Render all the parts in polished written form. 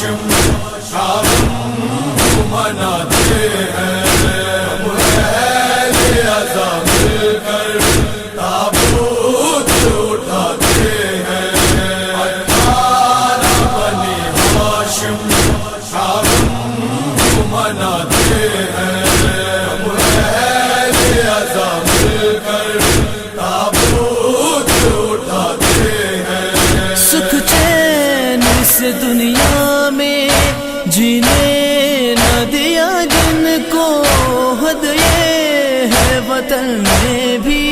ہاشم مناتے ہیں، اہل عزا مل کر تابوت اٹھاتے ہیں، 18 بنی ہاشم مناتے ہیں، اہل عزا مل کر تابوت اٹھاتے ہیں۔ سکھ چین سے دنیا میں جینے نہ دیا جن کو، حد یہ ہے وطن میں بھی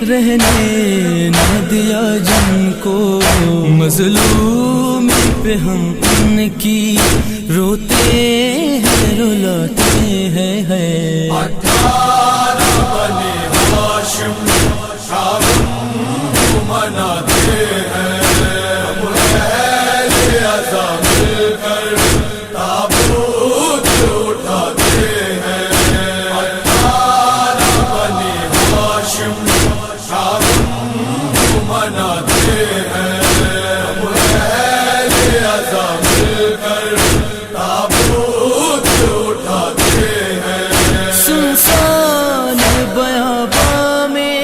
رہنے نہ دیا جن کو، مظلوم پہ ہم ان کی روتے ہیں رلاتے ہیں۔ 18 بنی ہاشم مناتے ہیں، اہل عزا مل کر تابوت اٹھاتے ہیں، 18 بنی ہاشم مناتے ہیں، اہل عزا مل کر تابوت اٹھاتے ہیں۔ سنسان بیاباں میں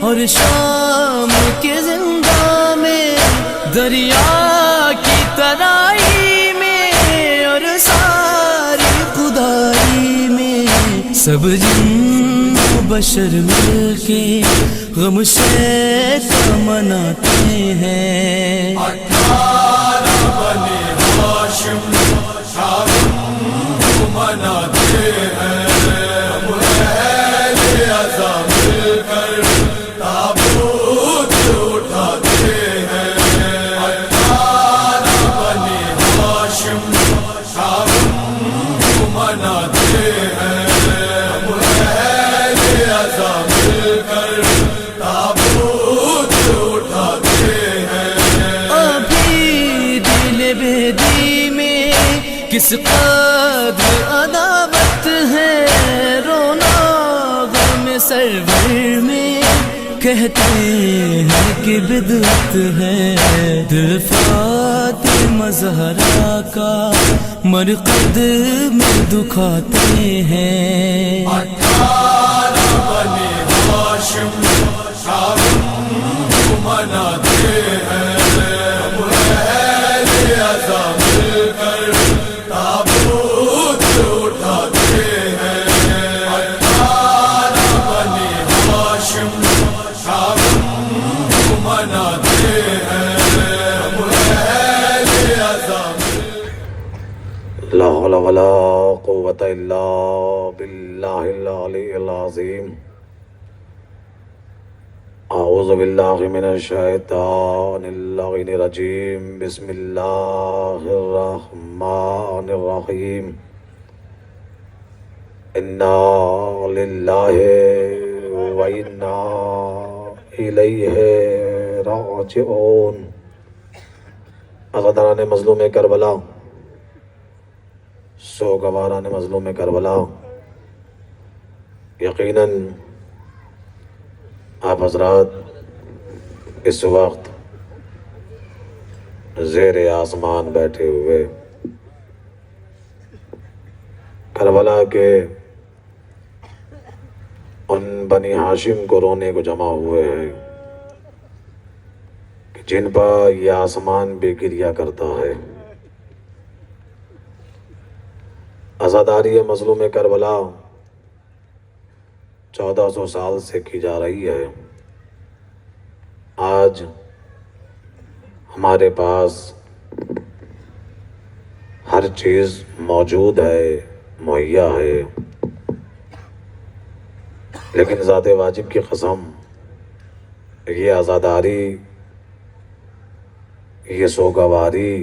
اور شام کے زندہ میں، دریا کی ترائی میں اور ساری خدائی میں، سب جن و بشر مل کے غم شیطاں مناتے ہیں۔ 18 بنی ہاشم مناتے ہیں، اہل عزا مل کر تابوت اٹھاتے ہیں، 18 بنی ہاشم مناتے ہیں، اہل عزا مل کر تابوت اٹھاتے ہیں۔ ابھی دل بیدی میں کس قدر عداوت ہے، رونا غم سرور میں کہتے ہیں کہ بدعت ہے، دل فاطمہ زہرا کا مرقد میں دکھاتے ہیں۔ 18 بنی ہاشم مناتے ہیں، اہل عزا مل کر تابوت اٹھاتے ہیں، 18 بنی ہاشم مناتے ہیں، اہل عزا لا حول ولا قوة الا باللہ العلی العظیم۔ اعوذ باللہ من الشیطان اللعین الرجیم، بسم اللہ الرحمن الرحیم۔ انا للہ و انا الیہ راجعون۔ عزاداران مظلوم کربلا، سوگواران مظلوم کربلا، یقیناً آپ حضرات اس وقت زیر آسمان بیٹھے ہوئے کربلا کے ان بنی ہاشم کو رونے کو جمع ہوئے ہیں کہ جن پر یہ آسمان بھی گریا کرتا ہے۔ عزاداری مظلوم کربلا 1400 سال سے کی جا رہی ہے۔ آج ہمارے پاس ہر چیز موجود ہے، مہیا ہے، لیکن ذات واجب کی قسم یہ عزاداری، یہ سوگواری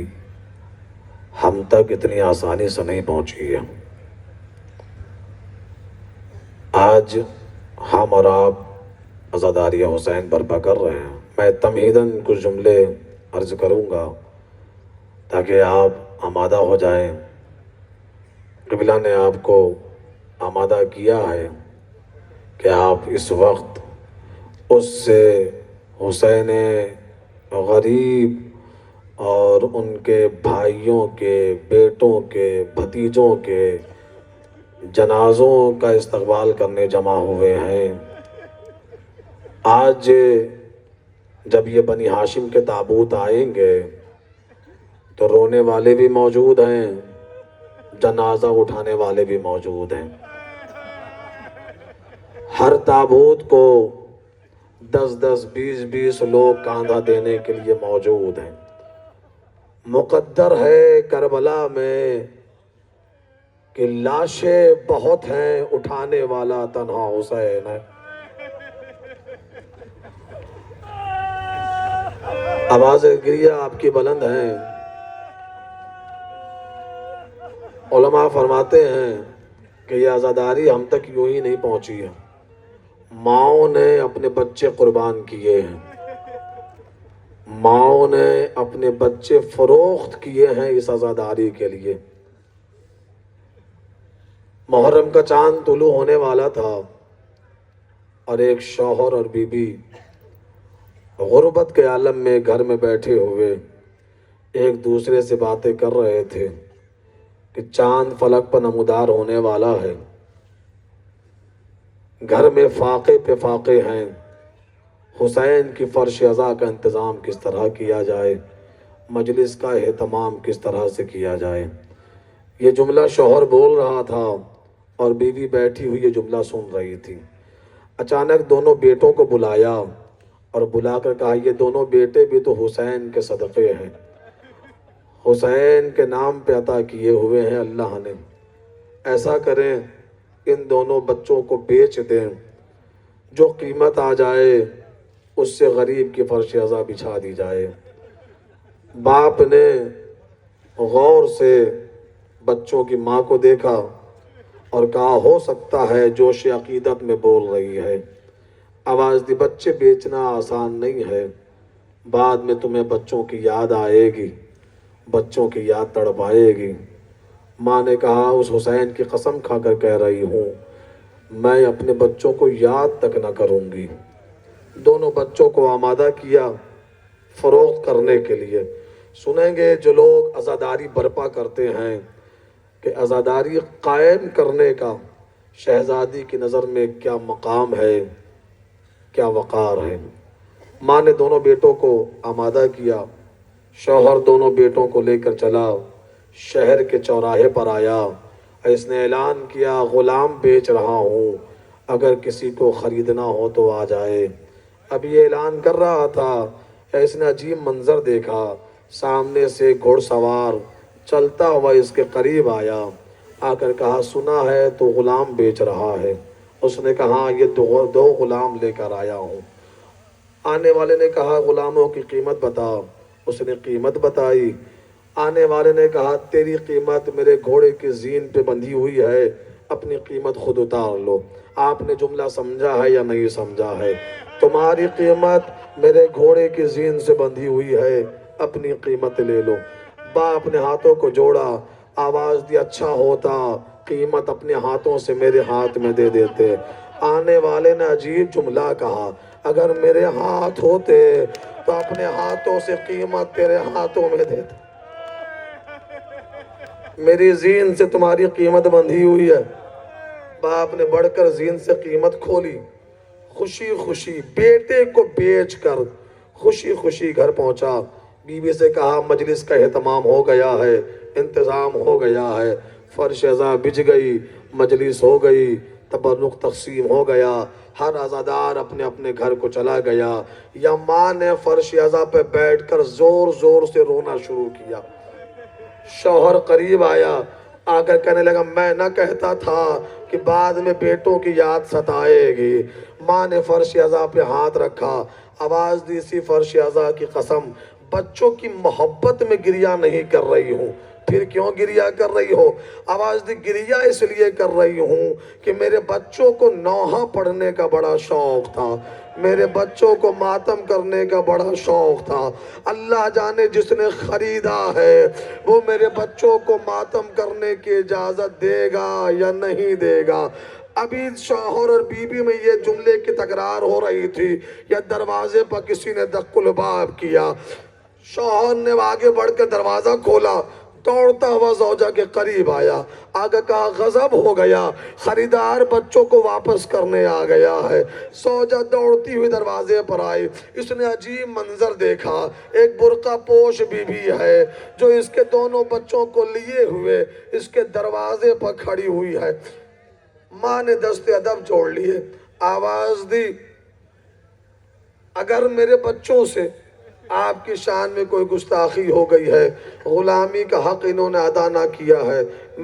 ہم تک اتنی آسانی سے نہیں پہنچی ہے۔ آج ہم اور آپ عزاداری حسین برپا کر رہے ہیں۔ میں تمہیداً کچھ جملے عرض کروں گا تاکہ آپ آمادہ ہو جائیں۔ قبلہ نے آپ کو آمادہ کیا ہے کہ آپ اس وقت اس سے حسین غریب اور ان کے بھائیوں کے، بیٹوں کے، بھتیجوں کے جنازوں کا استقبال کرنے جمع ہوئے ہیں۔ آج جب یہ بنی ہاشم کے تابوت آئیں گے تو رونے والے بھی موجود ہیں، جنازہ اٹھانے والے بھی موجود ہیں۔ ہر تابوت کو 10 20 لوگ کاندھا دینے کے لیے موجود ہیں۔ مقدر ہے کربلا میں کہ لاشیں بہت ہیں، اٹھانے والا تنہا حسین ہے۔ آواز گریہ آپ کی بلند ہیں۔ علماء فرماتے ہیں کہ یہ عزاداری ہم تک یوں ہی نہیں پہنچی ہے، ماؤں نے اپنے بچے قربان کیے ہیں، ماؤں نے اپنے بچے فروخت کیے ہیں اس عزاداری کے لیے۔ محرم کا چاند طلوع ہونے والا تھا اور ایک شوہر اور بیوی غربت کے عالم میں گھر میں بیٹھے ہوئے ایک دوسرے سے باتیں کر رہے تھے کہ چاند فلک پر نمودار ہونے والا ہے، گھر میں فاقے پہ فاقے ہیں، حسین کی فرش عزا کا انتظام کس طرح کیا جائے، مجلس کا اہتمام کس طرح سے کیا جائے۔ یہ جملہ شوہر بول رہا تھا اور بیوی بیٹھی ہوئی یہ جملہ سن رہی تھی۔ اچانک دونوں بیٹوں کو بلایا اور بلا کر کہا یہ دونوں بیٹے بھی تو حسین کے صدقے ہیں، حسین کے نام پہ عطا کیے ہوئے ہیں اللہ نے، ایسا کریں ان دونوں بچوں کو بیچ دیں، جو قیمت آ جائے اس سے غریب کی فرش عزا بچھا دی جائے۔ باپ نے غور سے بچوں کی ماں کو دیکھا اور کہا ہو سکتا ہے جوش عقیدت میں بول رہی ہے، آواز دی بچے بیچنا آسان نہیں ہے، بعد میں تمہیں بچوں کی یاد آئے گی، بچوں کی یاد تڑپائے گی۔ ماں نے کہا اس حسین کی قسم کھا کر کہہ رہی ہوں میں اپنے بچوں کو یاد تک نہ کروں گی۔ دونوں بچوں کو آمادہ کیا فروخت کرنے کے لیے۔ سنیں گے جو لوگ عزاداری برپا کرتے ہیں کہ عزاداری قائم کرنے کا شہزادی کی نظر میں کیا مقام ہے، کیا وقار ہے۔ ماں نے دونوں بیٹوں کو آمادہ کیا، شوہر دونوں بیٹوں کو لے کر چلا، شہر کے چوراہے پر آیا، اس نے اعلان کیا غلام بیچ رہا ہوں، اگر کسی کو خریدنا ہو تو آ جائے۔ اب یہ اعلان کر رہا تھا، اس نے عجیب منظر دیکھا، سامنے سے گھوڑ سوار چلتا ہوا اس کے قریب آیا، آ کر کہا سنا ہے تو غلام بیچ رہا ہے۔ اس نے کہا یہ دو غلام لے کر آیا ہوں۔ آنے والے نے کہا غلاموں کی قیمت بتا، اس نے قیمت بتائی۔ آنے والے نے کہا تیری قیمت میرے گھوڑے کی زین پہ بندھی ہوئی ہے، اپنی قیمت خود اتار لو۔ آپ نے جملہ سمجھا ہے یا نہیں سمجھا ہے؟ تمہاری قیمت میرے گھوڑے کی زین سے بندھی ہوئی ہے، اپنی قیمت لے لو۔ باپ نے ہاتھوں کو جوڑا، آواز دی اچھا ہوتا قیمت اپنے ہاتھوں سے میرے ہاتھ میں دے دیتے۔ آنے والے نے عجیب جملہ کہا اگر میرے ہاتھ ہوتے تو اپنے ہاتھوں سے قیمت تیرے ہاتھوں میں دیتے۔ میری زین سے تمہاری قیمت بندھی ہوئی ہے۔ باپ نے بڑھ کر زین سے قیمت کھولی، خوشی خوشی بیٹے کو بیچ کر خوشی خوشی گھر پہنچا۔ بیوی سے کہا مجلس کا اہتمام ہو گیا ہے، انتظام ہو گیا ہے، فرش عزا بچ گئی، مجلس ہو گئی، تبرک تقسیم ہو گیا، ہر عزادار اپنے اپنے گھر کو چلا گیا۔ یا ماں نے فرش عزا پہ بیٹھ کر زور زور سے رونا شروع کیا۔ شوہر قریب آیا، آ کر کہنے لگا میں نہ کہتا تھا کہ بعد میں بیٹوں کی یاد ستائے گی۔ ماں نے فرش عزا پہ ہاتھ رکھا، آواز دی سی فرش عزا کی قسم بچوں کی محبت میں گریہ نہیں کر رہی ہوں۔ پھر کیوں گریہ کر رہی ہو؟ آواز دی گریہ اس لیے کر رہی ہوں کہ میرے بچوں کو نوحہ پڑھنے کا بڑا شوق تھا، میرے بچوں کو ماتم کرنے کا بڑا شوق تھا۔ اللہ جانے جس نے خریدا ہے وہ میرے بچوں کو ماتم کرنے کی اجازت دے گا یا نہیں دے گا۔ ابھی شوہر اور بیوی میں یہ جملے کی تکرار ہو رہی تھی یا دروازے پر کسی نے دق الباب کیا۔ شوہر نے آگے بڑھ کے دروازہ کھولا، دوڑتا ہوا زوجہ کے قریب آیا، آگے کہا غضب ہو گیا، خریدار بچوں کو واپس کرنے آ گیا ہے۔ زوجہ دوڑتی ہوئی دروازے پر آئی، اس نے عجیب منظر دیکھا، ایک برقع پوش بی بی ہے جو اس کے دونوں بچوں کو لیے ہوئے اس کے دروازے پر کھڑی ہوئی ہے۔ ماں نے دست ادب جوڑ لیے، آواز دی، اگر میرے بچوں سے آپ کی شان میں کوئی گستاخی ہو گئی ہے، غلامی کا حق انہوں نے ادا نہ کیا ہے،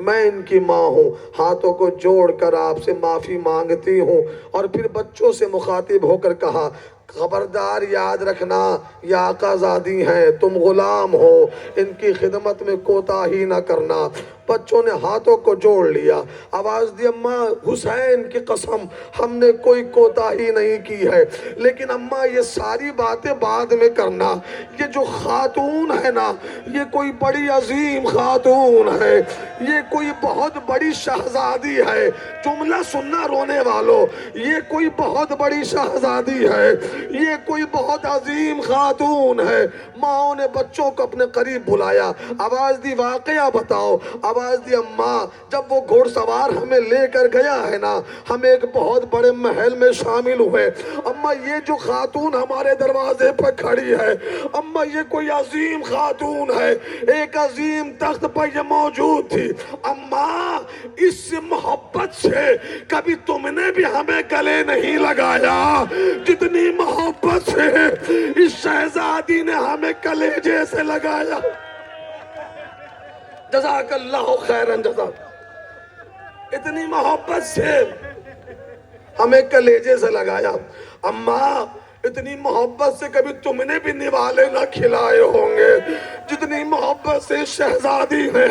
میں ان کی ماں ہوں، ہاتھوں کو جوڑ کر آپ سے معافی مانگتی ہوں۔ اور پھر بچوں سے مخاطب ہو کر کہا، خبردار یاد رکھنا یہ آقا زادی ہیں، تم غلام ہو، ان کی خدمت میں کوتاہی نہ کرنا۔ بچوں نے ہاتھوں کو جوڑ لیا، آواز دی، اماں حسین کی قسم ہم نے کوئی کوتاہی نہیں کی ہے، لیکن اماں یہ ساری باتیں بعد میں کرنا، یہ جو خاتون ہے نا یہ کوئی بڑی عظیم خاتون ہے، یہ کوئی بہت بڑی شہزادی ہے۔ جملہ سننا رونے والوں، یہ کوئی بہت بڑی شہزادی ہے، یہ کوئی بہت عظیم خاتون ہے۔ ماں نے بچوں کو اپنے قریب بلایا، آواز دی، واقعہ بتاؤ۔ آواز دی، اماں جب وہ گھوڑ سوار ہمیں لے کر گیا ہے نا، ہم ایک بہت بڑے محل میں شامل ہوئے، اماں یہ جو خاتون ہمارے دروازے پر کھڑی ہے، اماں یہ کوئی عظیم خاتون ہے، ایک عظیم تخت پر یہ موجود تھی۔ اماں اس محبت سے کبھی تم نے بھی ہمیں گلے نہیں لگایا جتنی محبت سے اس شہزادی نے ہمیں کلیجے سے لگایا۔ جزاک اللہ خیرن جزا، اتنی محبت سے ہمیں کلیجے سے لگایا۔ اماں اتنی محبت سے کبھی تم نے بھی نوالے نہ کھلائے ہوں گے جتنی محبت سے شہزادی نے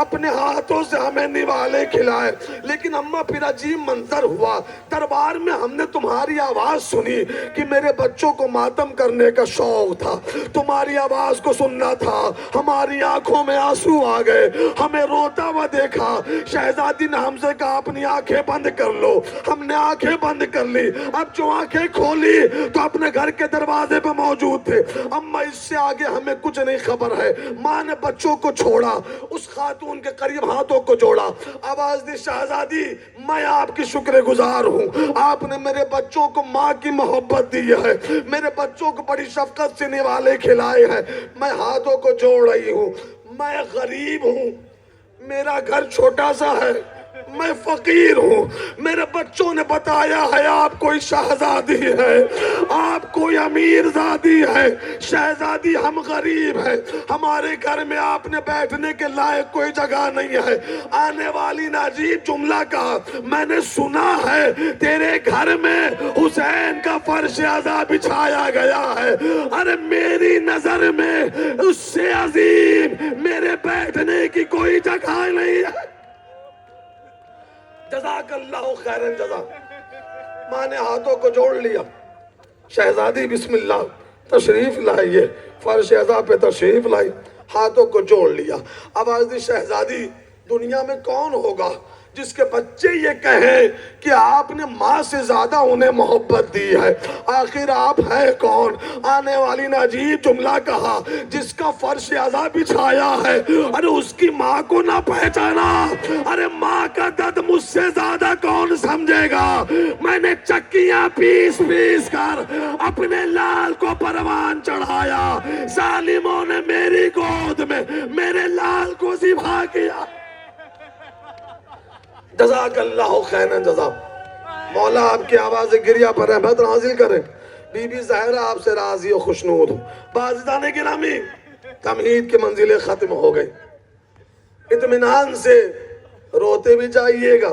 اپنے ہاتھوں سے ہمیں نوالے کھلائے۔ لیکن اماں پھر عجیب منظر ہوا، دربار میں ہم نے تمہاری آواز سنی کہ میرے بچوں کو ماتم کرنے کا شوق تھا، تمہاری آواز کو سننا تھا، ہماری آنکھوں میں آنسو آ گئے، ہمیں روتا ہوا دیکھا۔ شہزادی نے ہم سے کہا اپنی آنکھیں بند کر لو، ہم نے آنکھیں بند کر لی، اب جو آنکھیں کھولی تو اپنے گھر کے دروازے پہ موجود تھے۔ اماں اس سے آگے ہمیں کچھ نہیں خبر ہے۔ ماں نے بچوں کو چھوڑا، اس خاتون کے قریب ہاتھوں کو جوڑا، آواز دی، شہزادی میں آپ کی شکر گزار ہوں، آپ نے میرے بچوں کو ماں کی محبت دی ہے، میرے بچوں کو بڑی شفقت سے نوالے کھلائے ہیں، میں ہاتھوں کو جوڑ رہی ہوں۔ میں غریب ہوں، میرا گھر چھوٹا سا ہے، میں فقیر ہوں، میرے بچوں نے بتایا ہے آپ کوئی شہزادی ہے، آپ کوئی امیر زادی ہے۔ شہزادی ہم غریب ہیں، ہمارے گھر میں آپ نے بیٹھنے کے لائق کوئی جگہ نہیں ہے۔ آنے والی نے عجیب جملہ کہا، میں نے سنا ہے تیرے گھر میں حسین کا فرش عزا بچھایا گیا ہے، ارے میری نظر میں اس سے عظیم میرے بیٹھنے کی کوئی جگہ نہیں ہے۔ جزاک اللہ خیرن جزا۔ ماں نے ہاتھوں کو جوڑ لیا، شہزادی بسم اللہ تشریف لائیے، فرش عزا پہ تشریف لائی، ہاتھوں کو جوڑ لیا۔ آواز دی، شہزادی دنیا میں کون ہوگا جس کے بچے یہ کہیں کہ آپ نے ماں سے زیادہ انہیں محبت دی ہے، آخر آپ ہے کون؟ آنے والی نے عجیب جملہ کہا، جس کا فرش عزا بچھایا ہے، ارے اس کی ماں کو نہ پہچانا، ارے ماں کا درد مجھ سے زیادہ کون سمجھے گا؟ میں نے چکیاں پیس پیس کر اپنے لال کو پروان چڑھایا، ظالموں نے میری گود میں میرے لال کو ذبح کیا۔ جزاک اللہ خیرن جزا۔ مولا آپ کی آواز گریہ پر رحمت نازل کرے، بی بی زہرا آپ سے راضی و خوشنود ہو۔ باعزدان گرامی، تمہید کی منزلیں ختم ہو گئی، اطمینان سے روتے بھی جائیے گا،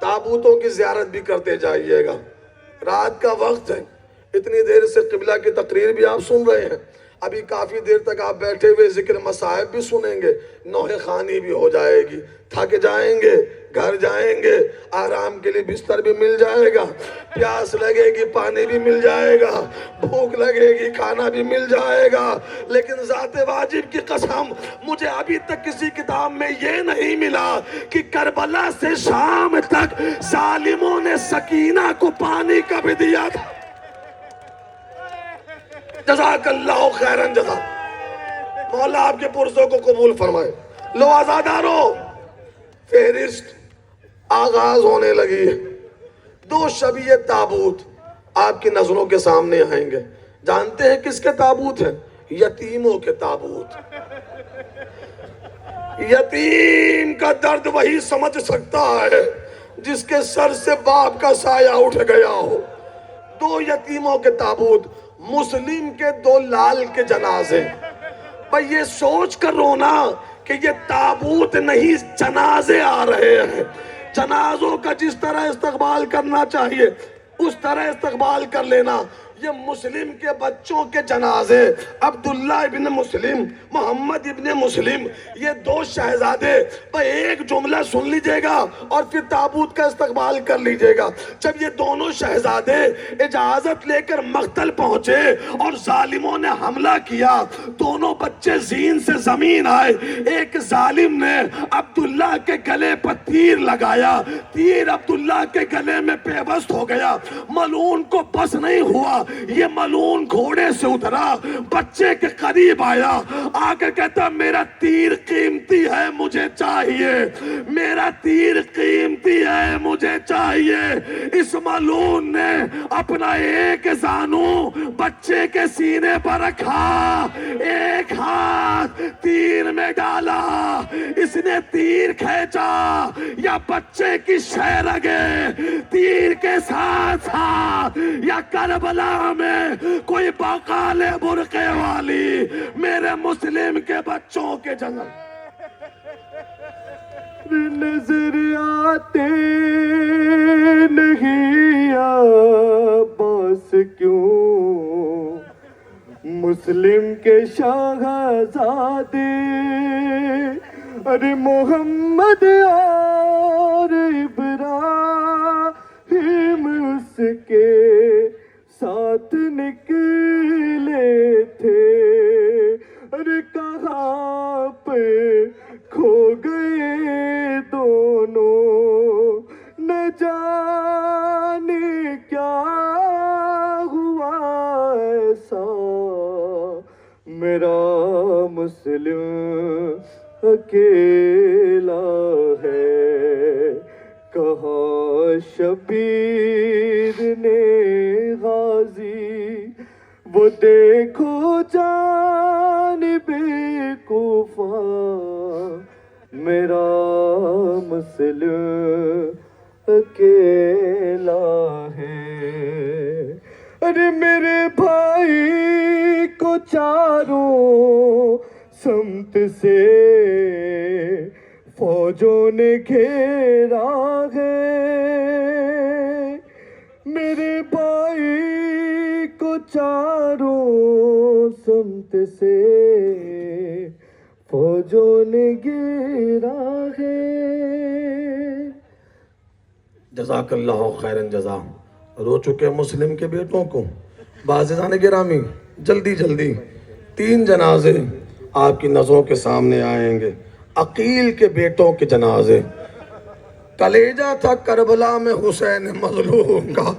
تابوتوں کی زیارت بھی کرتے جائیے گا، رات کا وقت ہے، اتنی دیر سے قبلہ کی تقریر بھی آپ سن رہے ہیں، ابھی کافی دیر تک آپ بیٹھے ہوئے ذکر مصائب بھی سنیں گے، نوحہ خوانی بھی ہو جائے گی، تھک جائیں گے، گھر جائیں گے، آرام کے لیے بستر بھی مل جائے گا، پیاس لگے گی پانی بھی مل جائے گا، بھوک لگے گی کھانا بھی مل جائے گا، لیکن ذات واجب کی قسم مجھے ابھی تک کسی کتاب میں یہ نہیں ملا کہ کربلا سے شام تک ظالموں نے سکینہ کو پانی کب دیا تھا۔ جزاک اللہ خیرن جزا۔ مولا آپ کے پرزوں کو قبول فرمائے۔ لو آزادارو، فہرست آغاز ہونے لگی ہے۔ 2 شبیہ تابوت آپ کی نظروں کے سامنے آئیں گے۔ جانتے ہیں کس کے تابوت ہیں؟ یتیموں کے تابوت۔ یتیم کا درد وہی سمجھ سکتا ہے جس کے سر سے باپ کا سایہ اٹھ گیا ہو۔ 2 یتیموں کے تابوت، مسلم کے 2 لال کے جنازے۔ بھئی یہ سوچ کر رونا کہ یہ تابوت نہیں جنازے آ رہے ہیں۔ جنازوں کا جس طرح استقبال کرنا چاہیے اس طرح استقبال کر لینا۔ یہ مسلم کے بچوں کے جنازے، عبداللہ ابن مسلم، محمد ابن مسلم، یہ 2 شہزادے۔ بھئی ایک جملہ سن لیجئے گا اور پھر تابوت کا استقبال کر لیجئے گا۔ جب یہ دونوں شہزادے اجازت لے کر مقتل پہنچے اور ظالموں نے حملہ کیا، دونوں بچے زین سے زمین آئے۔ ایک ظالم نے عبداللہ کے گلے پر تیر لگایا، تیر عبداللہ کے گلے میں پیوست ہو گیا۔ ملعون کو بس نہیں ہوا، یہ ملعون گھوڑے سے اترا، بچے کے قریب آیا، آ کر کہتا میرا تیر قیمتی ہے مجھے چاہیے، میرا تیر قیمتی ہے مجھے چاہیے۔ اس ملعون نے اپنا ایک زانو بچے کے سینے پر رکھا، ایک ہاتھ تیر میں ڈالا، اس نے تیر کھینچا، یا بچے کی شہ لگے تیر کے ساتھ ساتھ، یا کربلا میں کوئی بقال برقے والی میرے مسلم کے بچوں کے جنگل نظر آتے نہیں عباس کیوں، مسلم کے شہزادے، ارے محمد اور ابراہیم اس کے ساتھ نکلے تھے، ارے کہاں پہ کھو گئے دونوں، نہ جانے کیا ہوا ایسا، میرا مسلم اکیلا ہے، کہا شبیر نے غازی، وہ دیکھو جانب کوفہ، میرا مسلم اکیلا ہے، ارے میرے بھائی کو چاروں سمت سے فوجوں نے گھیرا ہے، میرے بھائی کو چاروں سمت سے فوجوں نے گھیرا ہے۔ جزاک اللہ خیرن جزا۔ رو چکے مسلم کے بیٹوں کو بعزیزان گرامی، جلدی جلدی 3 جنازے آپ کی نظروں کے سامنے آئیں گے۔ عقیل کے بیٹوں کے جنازے۔ کلیجہ تھا کربلا میں حسین مظلوم کا،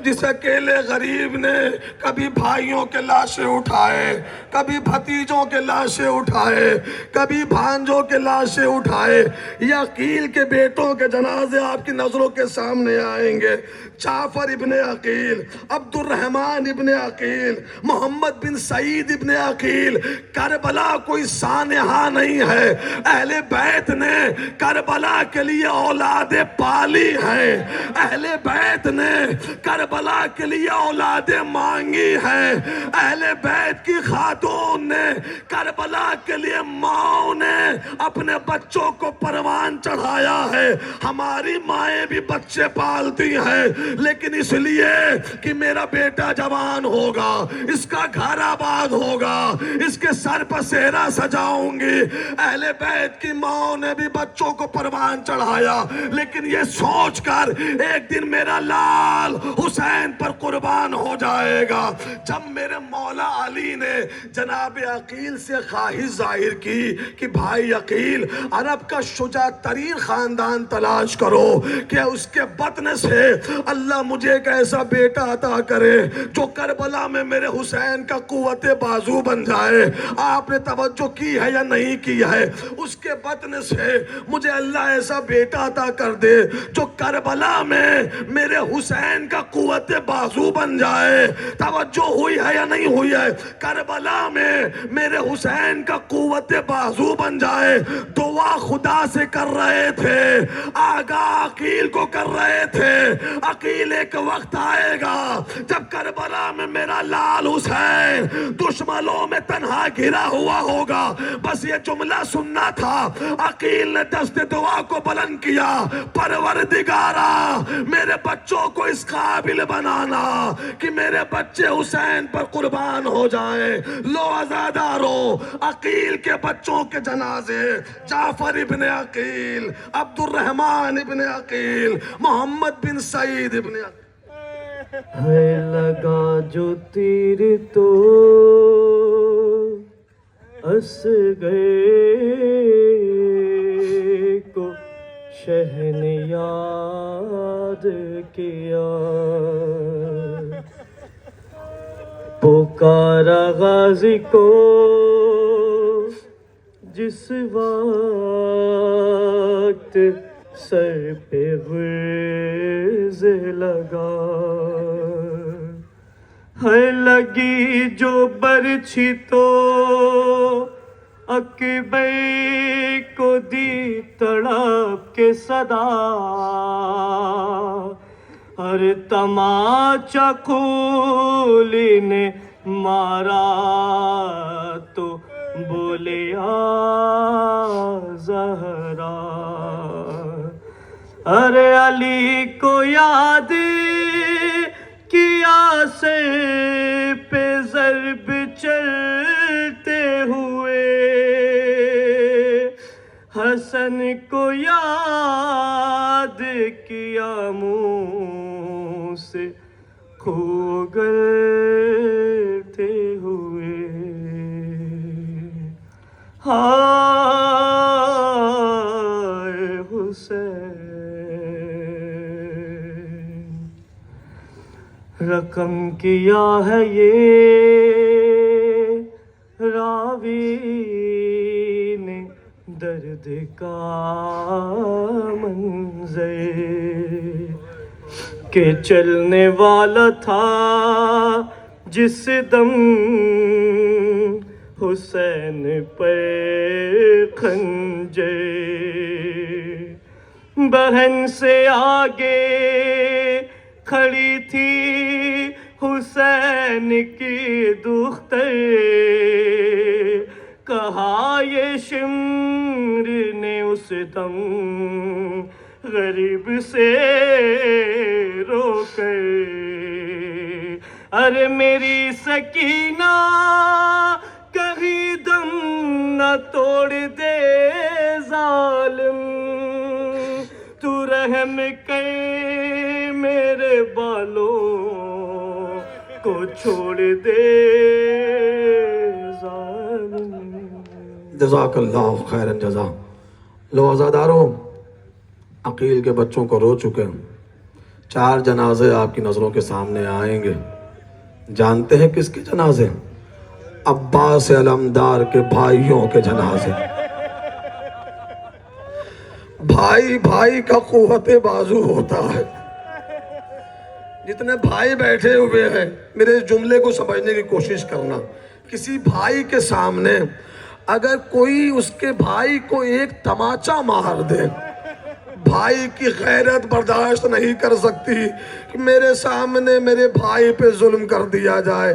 جس اکیلے غریب نے کبھی بھائیوں کے لاشیں اٹھائے، کبھی بھتیجوں کے لاشیں اٹھائے، کبھی بھانجوں کے لاشیں اٹھائے۔ یہ عقیل کے بیٹوں کے جنازے آپ کی نظروں کے سامنے آئیں گے۔ جعفر ابن عقیل، عبد الرحمن ابن عقیل، محمد بن سعید ابن عقیل۔ کربلا کوئی سانحہ نہیں ہے، اہل بیت نے کربلا کے لیے اولاد پالی ہے، اہل بیت نے کربلا کے لیے اولادیں مانگی ہیں، اہل بیت کی خاتون نے کربلا کے لیے ماں نے اپنے بچوں کو پروان چڑھایا ہے۔ ہماری مائیں بھی بچے پالتی ہیں، لیکن اس لیے کہ میرا بیٹا جوان ہوگا، اس کا گھر آباد ہوگا، اس کے سر پر صحرا سجاؤں گی۔ اہل بیت کی ماں نے بھی بچوں کو پروان چڑھایا، لیکن یہ سوچ کر ایک دن میرا لال حسین پر قربان ہو جائے گا۔ جب میرے مولا علی نے جناب عقیل سے خواہش ظاہر کی کہ بھائی عقیل، عرب کا شجاع ترین خاندان تلاش کرو کہ اس کے بطن سے اللہ مجھے ایک ایسا بیٹا عطا کرے جو کربلا میں میرے حسین کا قوت بازو بن جائے۔ آپ نے توجہ کی ہے یا نہیں کی ہے؟ اس کے بطن سے مجھے اللہ ایسا بیٹا عطا کر دے جو کربلا میں میرے حسین کا قوت بازو بن جائے۔ توجہ ہوئی ہے یا نہیں ہوئی ہے؟ کربلا میں میرے حسین کا قوت بازو بن جائے۔ دعا خدا سے کر رہے تھے، آگاہ عقیل کو کر رہے تھے۔ عقیل ایک وقت آئے گا جب کربلا میں میرا لال حسین دشمنوں میں تنہا گھرا ہوا ہوگا۔ بس یہ جملہ سننا تھا۔ عقیل نے دست دعا کو بلند کیا، پروردگارا میرے بچوں کو اس قابل بنانا کہ میرے بچے حسین پر قربان ہو جائیں۔ لو عزادارو، عقیل کے بچوں کے جنازے، جعفر ابن عقیل، عبد الرحمن ابن عقیل، محمد بن سعید ابن عقیل۔ ہے لگا جو تیر تو اصغر کو شہ نے یاد کیا، پکارا غازی کو جس وقت سر پہ غرض لگا، ہے لگی جو برچھی تو اکبر کو دی تڑپ کے صدا، ہر تماچا کولی نے مارا تو بولے آ زہرا، ارے علی کو یاد کیا سے پہ ضرب چلتے ہوئے، حسن کو یاد کیا منہ سے کھو گلتے ہوئے، ہائے حسین، رقم کیا ہے یہ راوی نے درد کا منظر، کہ چلنے والا تھا جس دم حسین پر خنجر، بہن سے آگے کھڑی تھی حسین کی دختر، کہا یہ شمر نے اس دم غریب سے رو کر، ارے میری سکینہ کہیں دم نہ توڑ دے ظالم، تو رحم کر میرے بالوں کو چھوڑ دے ظالم۔ جزاک اللہ خیرن جزا۔ لو عزاداروں، عقیل کے بچوں کو رو چکے ہیں، 4 جنازے آپ کی نظروں کے سامنے آئیں گے۔ جانتے ہیں کس کے جنازے؟ عباس علمدار کے بھائیوں کے جنازے۔ بھائی بھائی کا قوت بازو ہوتا ہے۔ جتنے بھائی بیٹھے ہوئے ہیں، میرے اس جملے کو سمجھنے کی کوشش کرنا۔ کسی بھائی کے سامنے اگر کوئی اس کے بھائی کو ایک تماچا مار دے، بھائی کی غیرت برداشت نہیں کر سکتی کہ میرے سامنے میرے بھائی پہ ظلم کر دیا جائے۔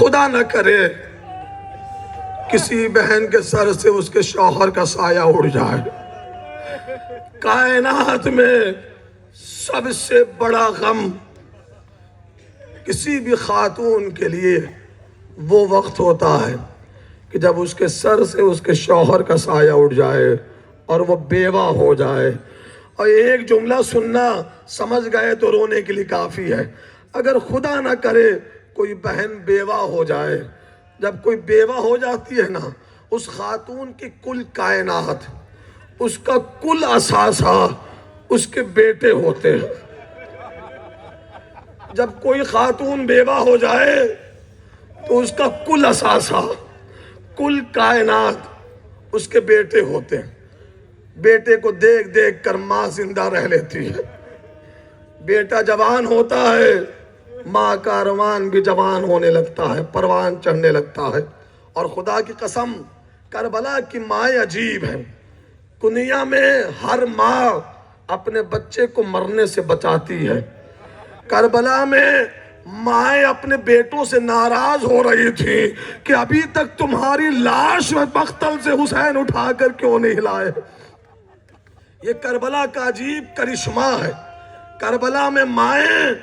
خدا نہ کرے کسی بہن کے سر سے اس کے شوہر کا سایہ اڑ جائے۔ کائنات میں سب سے بڑا غم کسی بھی خاتون کے لیے وہ وقت ہوتا ہے کہ جب اس کے سر سے اس کے شوہر کا سایہ اڑ جائے اور وہ بیوہ ہو جائے۔ اور ایک جملہ سننا سمجھ گئے تو رونے کے لیے کافی ہے۔ اگر خدا نہ کرے کوئی بہن بیوہ ہو جائے، جب کوئی بیوہ ہو جاتی ہے نا، اس خاتون کی کل کائنات، اس کا کل اثاثہ اس کے بیٹے ہوتے ہیں۔ جب کوئی خاتون بیوہ ہو جائے تو اس کا کل اثاثہ، کل کائنات اس کے بیٹے ہوتے ہیں۔ بیٹے کو دیکھ دیکھ کر ماں زندہ رہ لیتی ہے۔ بیٹا جوان ہوتا ہے، ماں کا ارمان بھی جوان ہونے لگتا ہے، پروان چڑھنے لگتا ہے۔ اور خدا کی قسم، کربلا کی مائیں عجیب ہیں۔ دنیا میں ہر ماں اپنے بچے کو مرنے سے بچاتی ہے۔ کربلا میں مائیں اپنے بیٹوں سے ناراض ہو رہی تھی کہ ابھی تک تمہاری لاش مقتل سے حسین اٹھا کر کیوں نہیں لائے۔ یہ کربلا کا عجیب کرشمہ ہے۔ کربلا میں مائیں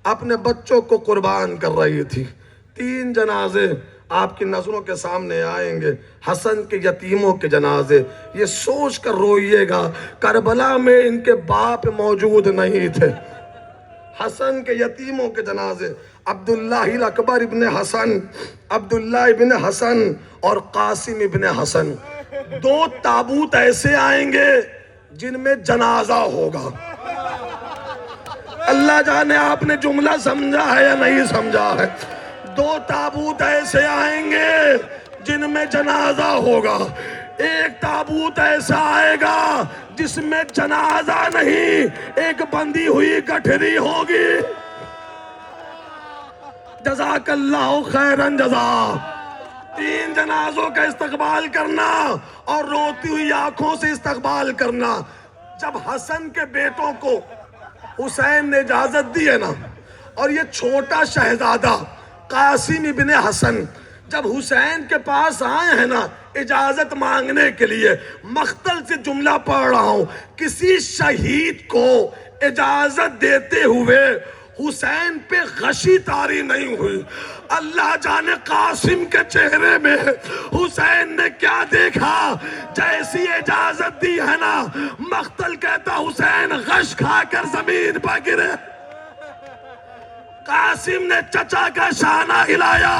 اپنے بچوں کو قربان کر رہی تھی۔ 3 جنازے آپ کی نظروں کے سامنے آئیں گے، حسن کے یتیموں کے جنازے۔ یہ سوچ کر روئیے گا، کربلا میں ان کے باپ موجود نہیں تھے۔ حسن کے یتیموں کے جنازے، عبداللہ الاکبر ابن حسن، عبداللہ ابن حسن اور قاسم ابن حسن۔ 2 تابوت ایسے آئیں گے جن میں جنازہ ہوگا۔ اللہ جانے آپ نے جملہ سمجھا ہے یا نہیں سمجھا ہے۔ 2 تابوت ایسے آئیں گے جن میں جنازہ ہوگا۔ ایک تابوت ایسا آئے گا جس میں جنازہ نہیں، ایک بندھی ہوئی گٹھری ہوگی۔ جزاک اللہ خیرن جزا۔ 3 جنازوں کا استقبال کرنا اور روتی ہوئی آنکھوں سے استقبال کرنا۔ جب حسن کے بیٹوں کو حسین نے اجازت دی ہے نا، اور یہ چھوٹا شہزادہ قاسم ابن حسن جب حسین کے پاس آئے ہیں نا اجازت مانگنے کے لیے، مقتل سے جملہ پڑھ رہا ہوں، کسی شہید کو اجازت دیتے ہوئے حسین پہ غشی طاری نہیں ہوئی۔ اللہ جانے قاسم کے چہرے میں حسین نے کیا دیکھا۔ جیسی اجازت دی ہے نا، مقتل کہتا حسین غش کھا کر زمین پر گرے۔ قاسم نے چچا کا شانہ ہلایا،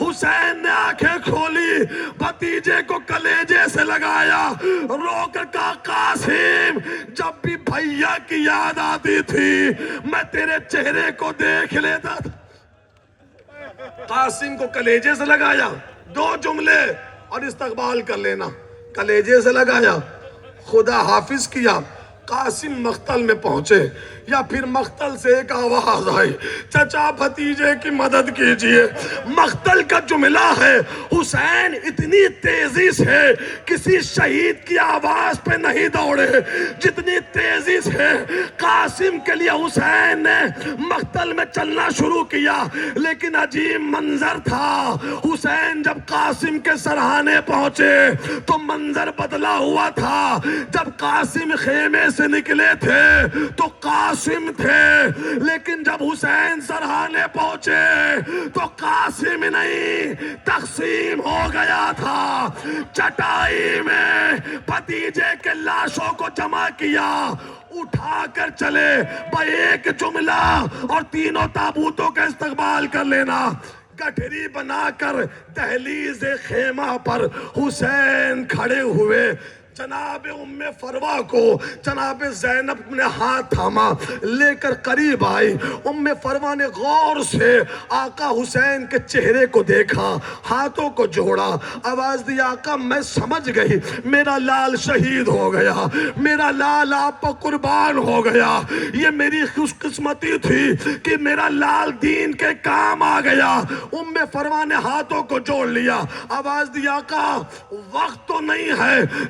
حسین نے آنکھیں کھولی، بھتیجے کو کلیجے سے لگایا، رو کر کہا قاسم جب بھی بھیا کی یاد آتی تھی میں تیرے چہرے کو دیکھ لیتا تھا۔ قاسم کو کلیجے سے لگایا، 2 جملے اور استقبال کر لینا۔ کلیجے سے لگایا، خدا حافظ کیا۔ قاسم مقتل میں پہنچے، یا پھر مقتل سے ایک آواز آئی، چچا بھتیجے کی مدد کیجئے۔ مقتل کا جملہ ہے، حسین اتنی تیزی سے کسی شہید کی آواز پہ نہیں دوڑے جتنی تیزی سے قاسم کے لیے حسین نے مقتل میں چلنا شروع کیا۔ لیکن عجیب منظر تھا، حسین جب قاسم کے سرہانے پہنچے تو منظر بدلا ہوا تھا۔ جب قاسم خیمے سے نکلے تھے تو قاسم تھے، لیکن جب حسین سرہانے پہنچے تو قاسم نہیں، تقسیم ہو گیا تھا۔ چٹائی میں بھتیجے کے لاشوں کو جمع کیا، اٹھا کر چلے بھائی ایک جملہ اور 3 تابوتوں کا استقبال کر لینا۔ گٹھری بنا کر دہلیز خیمہ پر حسین کھڑے ہوئے، جناب ام فروا کو جناب زینب نے ہاتھ تھاما، لے کر قریب آئی۔ ام فروا نے غور سے آقا حسین کے چہرے کو دیکھا، ہاتھوں کو جوڑا، آواز دی آقا میں سمجھ گئی میرا لال شہید ہو گیا، میرا لال آپ پر قربان ہو گیا۔ یہ میری خوش قسمتی تھی کہ میرا لال دین کے کام آ گیا۔ ام فروا نے ہاتھوں کو جوڑ لیا، آواز دی آقا وقت تو نہیں ہے